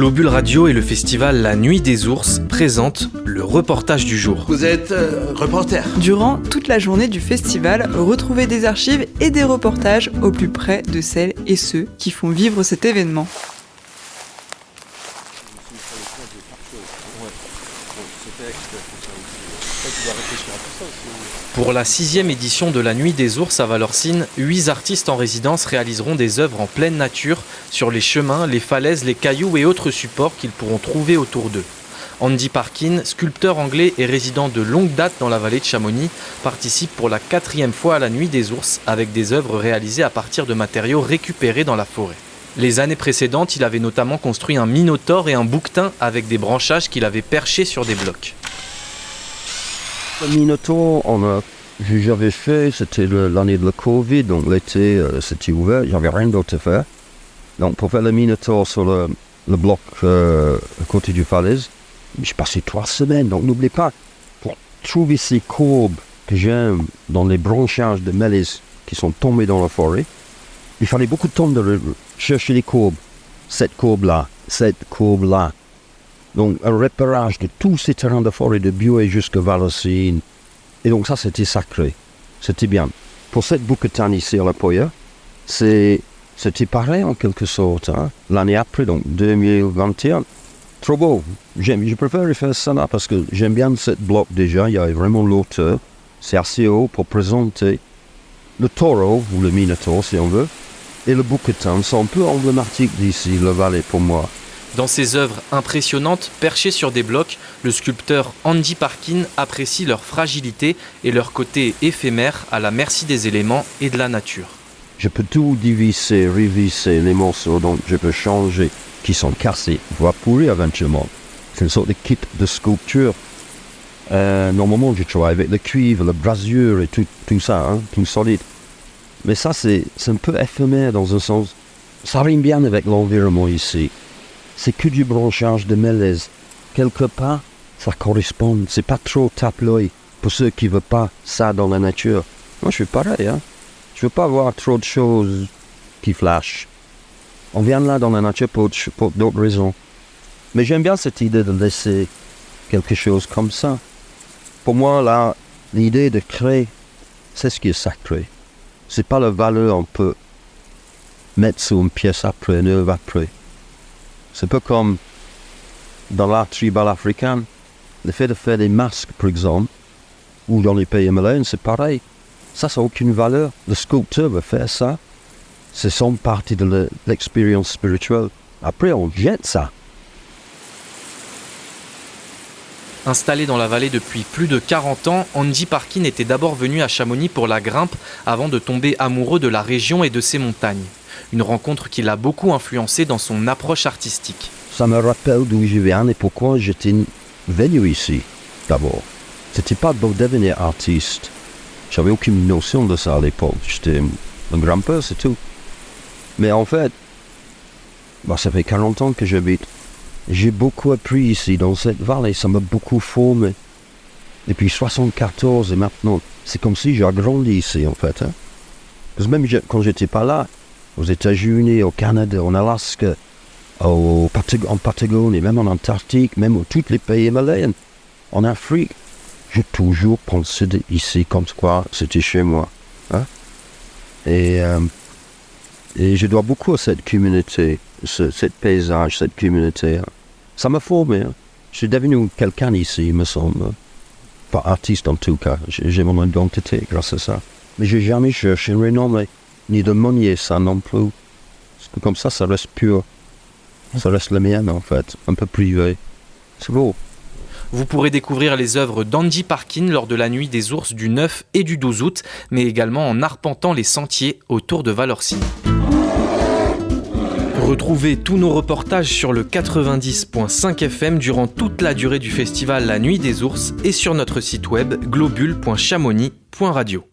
Globule Radio et le festival La Nuit des Ours présentent le reportage du jour. Vous êtes reporter. Durant toute la journée du festival, retrouvez des archives et des reportages au plus près de celles et ceux qui font vivre cet événement. Pour la 6e édition de la Nuit des Ours à Valorcine, 8 artistes en résidence réaliseront des œuvres en pleine nature sur les chemins, les falaises, les cailloux et autres supports qu'ils pourront trouver autour d'eux. Andy Parkin, sculpteur anglais et résident de longue date dans la vallée de Chamonix, participe pour la 4e fois à la Nuit des Ours avec des œuvres réalisées à partir de matériaux récupérés dans la forêt. Les années précédentes, il avait notamment construit un minotaure et un bouquetin avec des branchages qu'il avait perchés sur des blocs. Le Minotaure, j'avais fait, c'était l'année de la Covid, donc l'été c'était ouvert, j'avais rien d'autre à faire. Donc pour faire le Minotaure sur le bloc à côté du falaise, j'ai passé 3 semaines, donc n'oubliez pas, pour trouver ces courbes que j'aime dans les branchages de mélèze qui sont tombés dans la forêt, il fallait beaucoup de temps de chercher les courbes, cette courbe-là. Donc, un repérage de tous ces terrains de forêt de Buet jusqu'à Valorcine. Et donc ça, c'était sacré. C'était bien. Pour cette bouquetin ici à la Poya, c'était pareil en quelque sorte. Hein. L'année après, donc 2021, trop beau. Je préfère faire ça là parce que j'aime bien ce bloc déjà. Il y a vraiment l'auteur. C'est assez haut pour présenter le taureau, ou le minotaure si on veut, et le bouquetin. C'est un peu emblématique d'ici, le Valais pour moi. Dans ses œuvres impressionnantes, perchées sur des blocs, le sculpteur Andy Parkin apprécie leur fragilité et leur côté éphémère à la merci des éléments et de la nature. Je peux tout diviser, revisser les morceaux, donc je peux changer, qui sont cassés, voire pourris éventuellement. C'est une sorte de kit de sculpture. Normalement, je travaille avec le cuivre, la brasure et tout ça, hein, tout solide. Mais ça, c'est un peu éphémère dans un sens. Ça rime bien avec l'environnement ici. C'est que du branchage de mélèze. Quelque part, ça correspond. C'est pas trop tape-l'œil pour ceux qui ne veulent pas ça dans la nature. Moi, je suis pareil. Hein? Je veux pas voir trop de choses qui flashent. On vient là dans la nature pour d'autres raisons. Mais j'aime bien cette idée de laisser quelque chose comme ça. Pour moi, là, l'idée de créer, c'est ce qui est sacré. C'est pas la valeur qu'on peut mettre sur une pièce après, une œuvre après. C'est un peu comme dans l'art tribal africain, le fait de faire des masques, par exemple, ou dans les pays malaisiens, c'est pareil. Ça n'a aucune valeur. Le sculpteur veut faire ça. C'est son partie de l'expérience spirituelle. Après, on jette ça. Installé dans la vallée depuis plus de 40 ans, Andy Parkin était d'abord venu à Chamonix pour la grimpe avant de tomber amoureux de la région et de ses montagnes. Une rencontre qui l'a beaucoup influencé dans son approche artistique. Ça me rappelle d'où je viens et pourquoi j'étais venu ici, d'abord. C'était pas de devenir artiste. J'avais aucune notion de ça à l'époque. J'étais un grimpeur, c'est tout. Mais en fait, ça fait 40 ans que j'habite. J'ai beaucoup appris ici, dans cette vallée. Ça m'a beaucoup formé. Depuis 1974 et maintenant, c'est comme si j'ai grandi ici, en fait. Hein. Parce que même quand j'étais pas là, aux États-Unis, au Canada, en Alaska, en Patagonie, même en Antarctique, même dans tous les pays malaisiens, en Afrique, j'ai toujours pensé ici comme quoi c'était chez moi. Hein? Et je dois beaucoup à cette communauté, cet paysage, cette communauté. Hein. Ça m'a formé. Hein. Je suis devenu quelqu'un ici, il me semble. Pas artiste en tout cas. J'ai mon identité grâce à ça. Mais j'ai jamais cherché une renommée. Ni de manier ça non plus. Parce que comme ça reste pur. Ça reste le mien en fait, un peu privé. C'est beau. Vous pourrez découvrir les œuvres d'Andy Parkin lors de la Nuit des Ours du 9 et du 12 août, mais également en arpentant les sentiers autour de Valorcine. Retrouvez tous nos reportages sur le 90.5 FM durant toute la durée du festival La Nuit des Ours et sur notre site web globule.chamonix.radio.